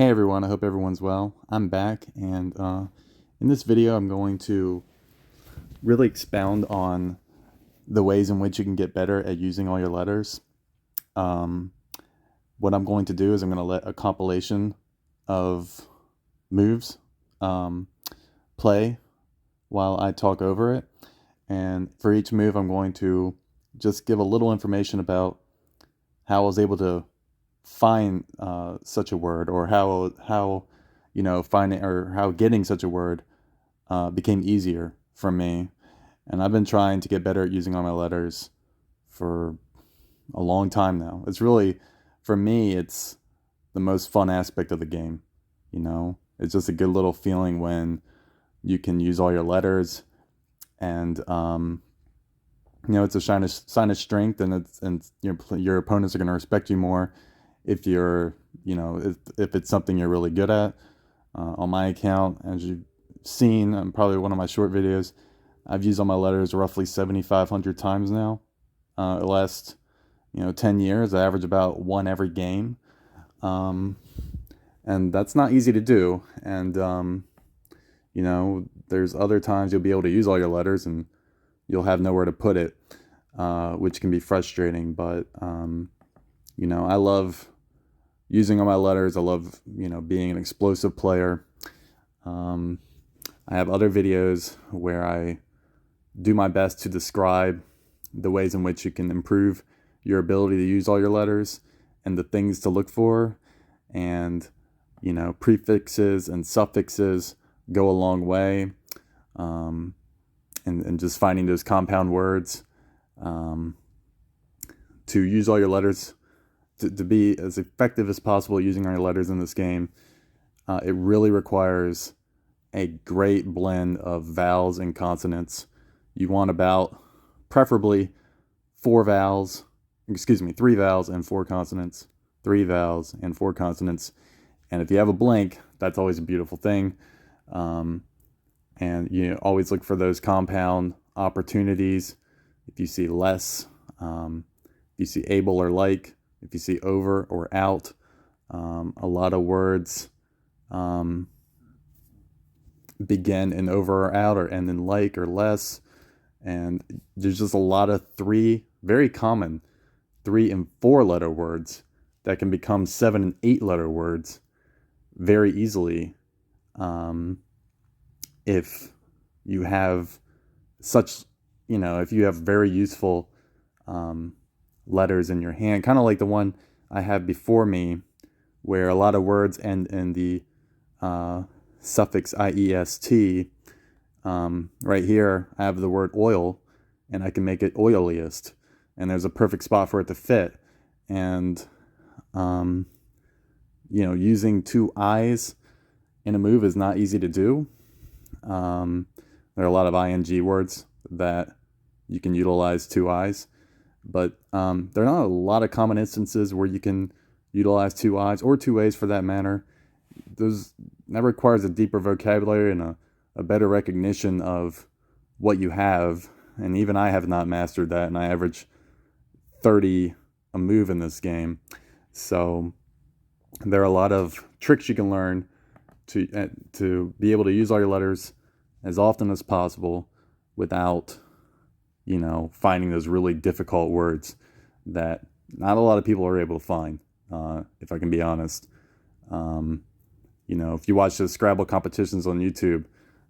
Hey everyone, I hope everyone's well. I'm back, and in this video, I'm going to really expound on the ways in which you can get better at using all your letters. Um, what I'm going to do is I'm going to let a compilation of moves um, play while I talk over it. And for each move, I'm going to just give a little information about how I was able to find such a word, or how finding or how getting such a word became easier for me. And I've been trying to get better at using all my letters for a long time now. It's really, for me, it's the most fun aspect of the game. It's just a good little feeling when you can use all your letters, and it's a sign of strength, and your opponents are going to respect you more if you're, if it's something you're really good at. On my account, as you've seen, probably one of my short videos, I've used all my letters roughly 7,500 times now. The last, 10 years, I average about one every game. And that's not easy to do. And, there's other times you'll be able to use all your letters and you'll have nowhere to put it, which can be frustrating. But, I love using all my letters. I love, being an explosive player. I have other videos where I do my best to describe the ways in which you can improve your ability to use all your letters and the things to look for. And, prefixes and suffixes go a long way. And just finding those compound words, to use all your letters, to be as effective as possible using all your letters in this game. It really requires a great blend of vowels and consonants. You want about, preferably, three vowels and four consonants. Three vowels and four consonants. And if you have a blank, that's always a beautiful thing. And you always look for those compound opportunities. If you see less, if you see able or like, if you see over or out, a lot of words begin in over or out, or end in like or less. And there's just a lot of very common 3 and 4 letter words that can become 7 and 8 letter words very easily, if you have if you have very useful letters in your hand, kind of like the one I have before me, where a lot of words end in the suffix iest. Right here, I have the word oil, and I can make it oiliest, and there's a perfect spot for it to fit. And using 2 I's in a move is not easy to do. There are a lot of ing words that you can utilize 2 I's, but there are not a lot of common instances where you can utilize 2 I's, or 2 A's for that matter. That requires a deeper vocabulary and a better recognition of what you have. And even I have not mastered that, and I average 30 a move in this game. So there are a lot of tricks you can learn to be able to use all your letters as often as possible without, finding those really difficult words that not a lot of people are able to find, if I can be honest. If you watch the Scrabble competitions on YouTube,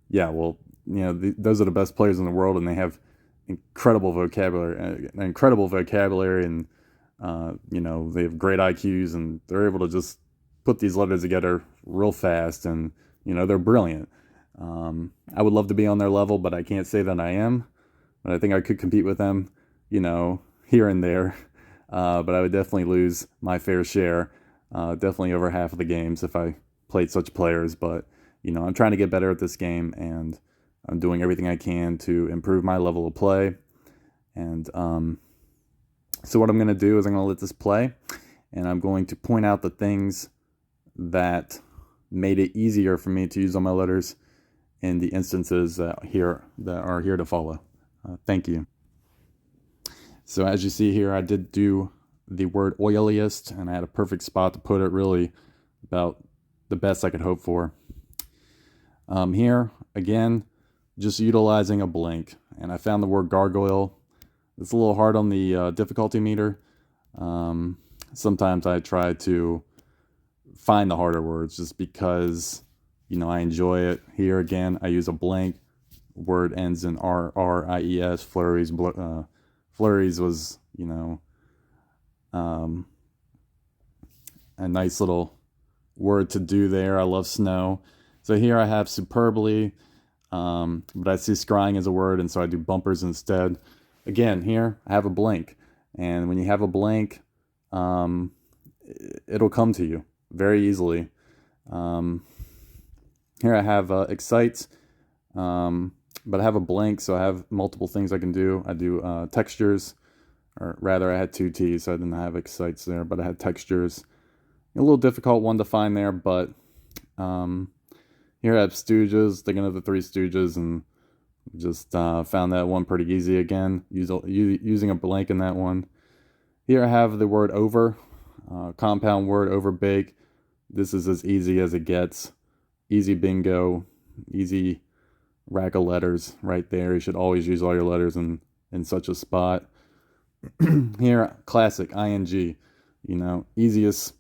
those are the best players in the world, and they have incredible vocabulary, and they have great IQs, and they're able to just put these letters together real fast, and they're brilliant. I would love to be on their level, but I can't say that I am. But I think I could compete with them, here and there. But I would definitely lose my fair share, definitely over half of the games if I played such players. But I'm trying to get better at this game, and I'm doing everything I can to improve my level of play. And so what I'm going to do is I'm going to let this play, and I'm going to point out the things that made it easier for me to use all my letters in the instances that are here to follow. Thank you. So as you see here, I did do the word oiliest, and I had a perfect spot to put it, really about the best I could hope for. Here, again, just utilizing a blank. And I found the word gargoyle. It's a little hard on the difficulty meter. Sometimes I try to find the harder words just because, I enjoy it. Here again, I use a blank. Word ends in R-R-I-E-S. Flurries. Flurries was, a nice little word to do there. I love snow. So here I have superbly, but I see scrying as a word, and so I do bumpers instead. Again, here I have a blank, and when you have a blank, it'll come to you very easily. Here I have excites, but I have a blank, so I have multiple things I can do. I do textures, or rather I had two T's, so I didn't have excites there, but I had textures. A little difficult one to find there, but here I have Stooges, thinking of the Three Stooges, and just found that one pretty easy again, using a blank in that one. Here I have the word over, compound word, overbake. This is as easy as it gets. Easy bingo, easy rack of letters right there. You should always use all your letters in such a spot. Here, classic, ing, easiest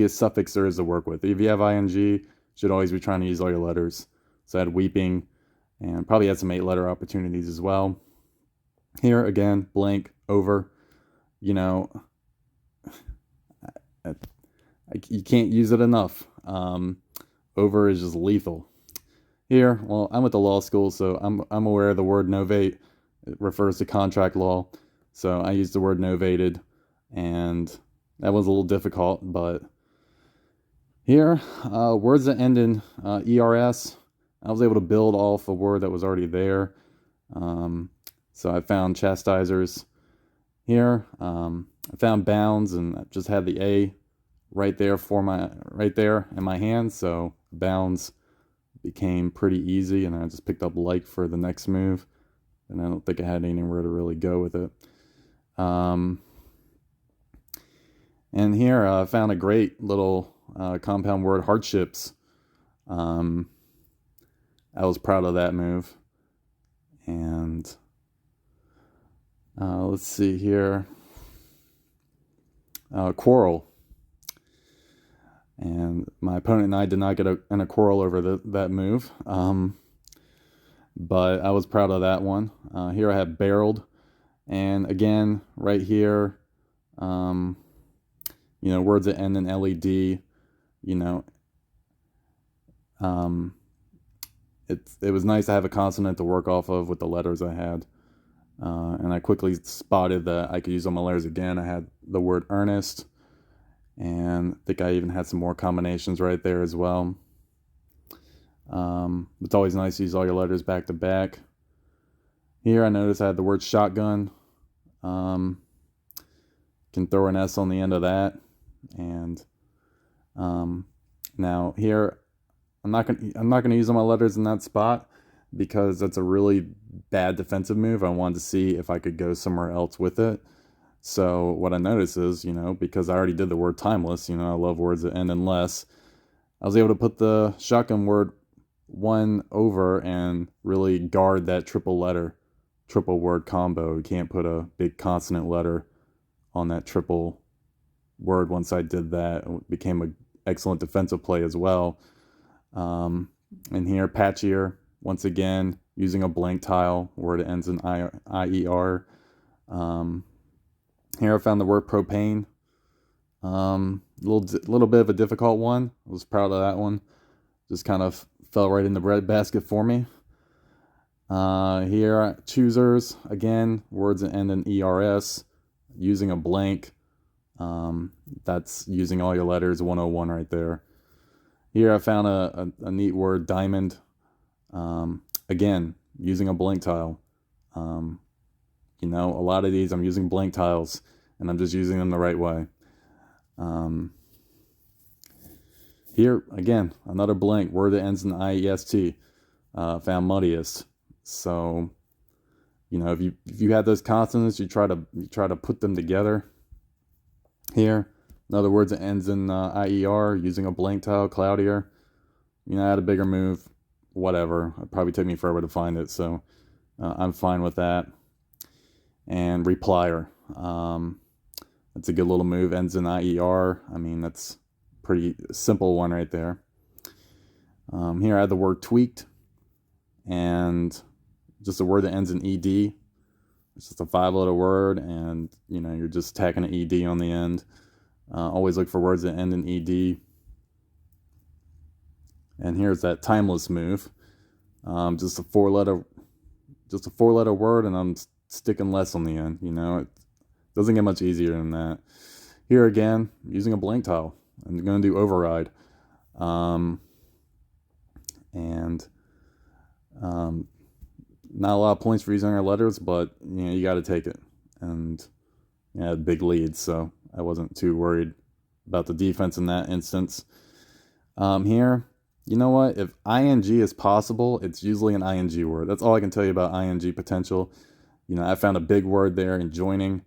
suffix there is to work with. If you have ing, you should always be trying to use all your letters. So I had weeping, and probably had some 8-letter opportunities as well. Here, again, blank, over. You can't use it enough. Over is just lethal. Here, well, I'm at the law school, so I'm aware of the word novate. It refers to contract law. So I used the word novated, and that was a little difficult, but here, words that end in ERS, I was able to build off a word that was already there. So I found chastisers here. I found bounds, and I just had the A right there in my hand. So bounds became pretty easy, and I just picked up like for the next move. And I don't think I had anywhere to really go with it. And here I found a great little compound word, hardships. I was proud of that move. And let's see here. Quarrel. And my opponent and I did not get in a quarrel over that move. But I was proud of that one. Here I have barreled. And again, right here, words that end in LED, it was nice to have a consonant to work off of with the letters I had. And I quickly spotted that I could use all my letters again. I had the word earnest, and I think I even had some more combinations right there as well. It's always nice to use all your letters back to back. Here I noticed I had the word shotgun. Can throw an S on the end of that. And now here I'm not gonna use all my letters in that spot because that's a really bad defensive move. I wanted to see if I could go somewhere else with it. So what I noticed is, because I already did the word timeless, I love words that end in less. I was able to put the shotgun word one over and really guard that triple word combo. You can't put a big consonant letter on that triple word. Once I did that, it became an excellent defensive play as well. And here, patchier, once again, using a blank tile, word that ends in IER. Here I found the word propane. Little bit of a difficult one. I was proud of that one. Just kind of fell right in the bread basket for me. Here, choosers, again, words that end in ERS, using a blank. That's using all your letters, 101 right there. Here I found a neat word, diamond. Again, using a blank tile. A lot of these I'm using blank tiles, and I'm just using them the right way. Here, again, another blank, word that ends in IEST. Found muddiest. So, if you have those consonants, you try to put them together. Here, other words, that ends in IER, using a blank tile, cloudier. You know, I had a bigger move, whatever. It'd probably take me forever to find it, so I'm fine with that. And replier. That's a good little move, ends in IER. I mean, that's pretty simple one right there. Here I had the word tweaked, and just a word that ends in ED. It's just a 5-letter word, and you know, you're just tacking an ED on the end. Always look for words that end in ED. And here's that timeless move. Just a 4-letter word, and I'm sticking less on the end. You know, it doesn't get much easier than that. Here again, using a blank tile. I'm going to do override. Not a lot of points for using our letters, but you know, you got to take it. And I had big leads, so I wasn't too worried about the defense in that instance. Here, you know what? If ing is possible, it's usually an ing word. That's all I can tell you about ing potential. You know, I found a big word there in joining.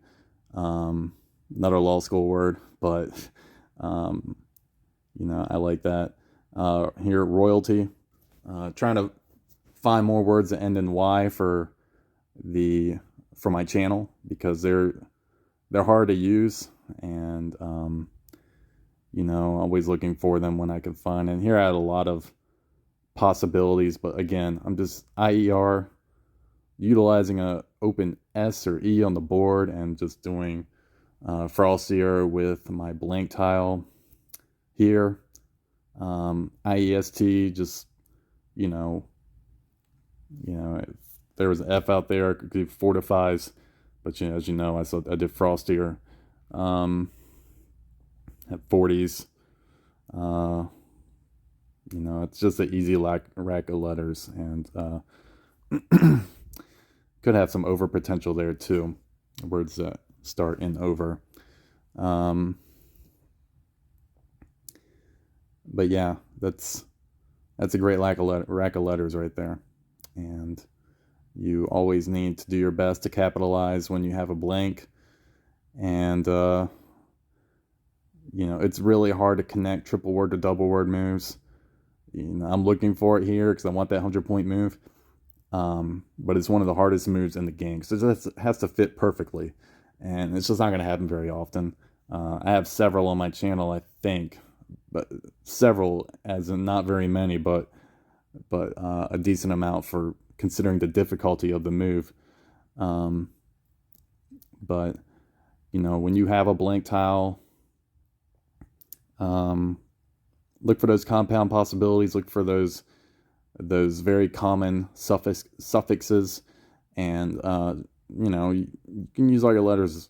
Another law school word, but you know, I like that. Here, royalty. Trying to find more words that end in Y for my channel, because they're hard to use, and you know, always looking for them when I can find. And here I had a lot of possibilities, but again, I'm just IER, utilizing a open S or E on the board, and just doing Frosty with my blank tile here. IEST, just you know, if there was an F out there, I could do fortifies, but you know, as you know, I did Frostier. At 40s. You know, it's just an easy rack of letters, and could have some over potential there too. Words that start in over. But yeah, that's a great rack of letters right there. And you always need to do your best to capitalize when you have a blank. And you know, it's really hard to connect triple word to double word moves. You know, I'm looking for it here because I want that 100-point move. But it's one of the hardest moves in the game, because it just has to fit perfectly, and it's just not going to happen very often. I have several on my channel, I think, but several as in not very many, but a decent amount for considering the difficulty of the move. But you know, when you have a blank tile, look for those compound possibilities. Look for those very common suffixes, and you know, you can use all your letters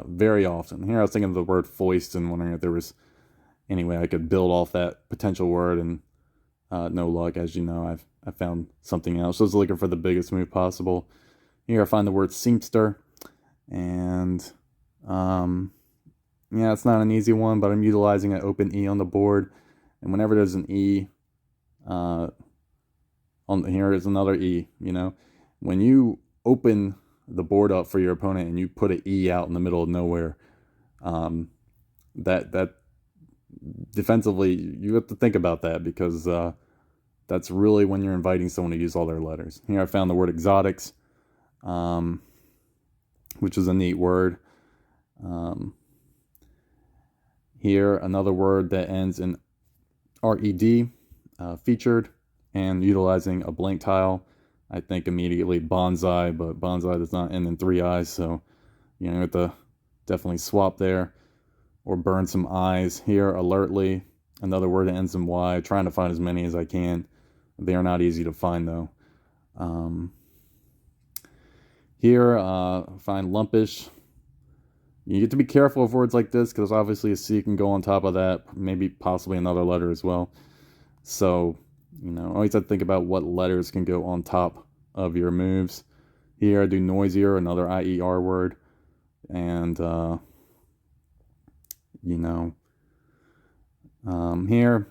very often. Here I was thinking of the word foist and wondering if there was any way I could build off that potential word, and no luck. As you know, I found something else. So I was looking for the biggest move possible. Here I find the word seamster, and yeah, it's not an easy one, but I'm utilizing an open E on the board, and whenever there's an E, here is another E. You know, when you open the board up for your opponent and you put an E out in the middle of nowhere, that defensively, you have to think about that, because that's really when you're inviting someone to use all their letters. Here I found the word exotics, which is a neat word. Here, another word that ends in RED, featured, and utilizing a blank tile. I think immediately bonsai, but bonsai does not end in 3 eyes, so you know, you have to definitely swap there, or burn some eyes. Here, alertly, another word that ends in Y, trying to find as many as I can. They are not easy to find, though. Here, find lumpish. You get to be careful of words like this, because obviously a C can go on top of that, maybe possibly another letter as well. So, you know, always have to think about what letters can go on top of your moves. Here I do noisier, another IER word, and you know, here,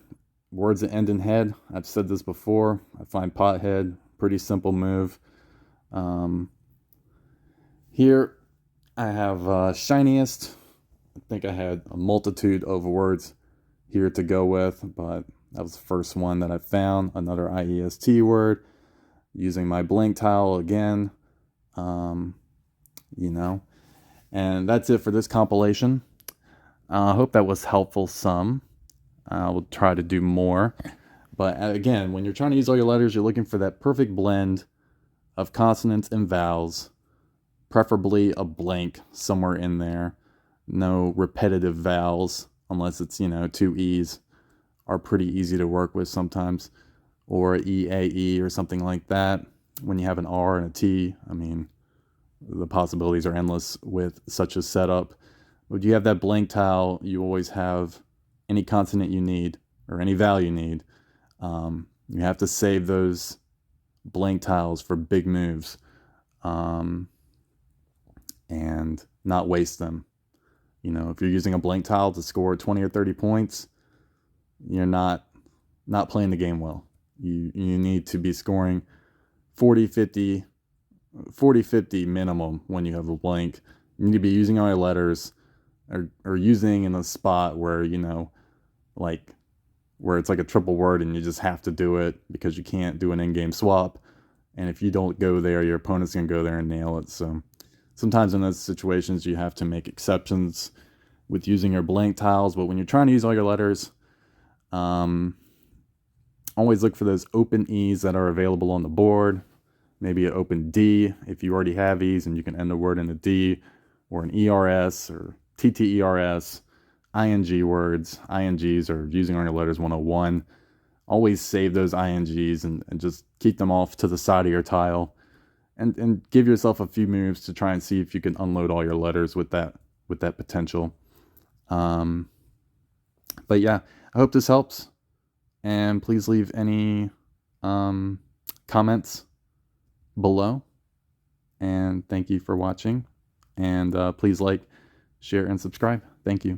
words that end in head. I've said this before. I find pothead, pretty simple move. Here I have shiniest, I think I had a multitude of words here to go with, but that was the first one that I found. Another IEST word, using my blank tile again. You know, and that's it for this compilation. I hope that was helpful some. I'll try to do more. But again, when you're trying to use all your letters, you're looking for that perfect blend of consonants and vowels, preferably a blank somewhere in there. No repetitive vowels, unless it's, two E's are pretty easy to work with sometimes, or E, A, E, or something like that. When you have an R and a T, I mean, the possibilities are endless with such a setup. When you have that blank tile, you always have any consonant you need or any vowel you need. You have to save those blank tiles for big moves, and not waste them. If you're using a blank tile to score 20 or 30 points, you're not playing the game well. You need to be scoring 40, 50 minimum when you have a blank. You need to be using all your letters, or using in a spot where, like where it's like a triple word and you just have to do it because you can't do an in-game swap. And if you don't go there, your opponent's going to go there and nail it. So sometimes in those situations, you have to make exceptions with using your blank tiles. But when you're trying to use all your letters, always look for those open E's that are available on the board. Maybe an open D if you already have E's and you can end a word in a D, or an ERS or TTERS. ING words. INGs are using on your letters 101. Always save those INGs and just keep them off to the side of your tile, and give yourself a few moves to try and see if you can unload all your letters with that potential. But yeah, I hope this helps, and please leave any comments below, and thank you for watching, and please like, share, and subscribe. Thank you.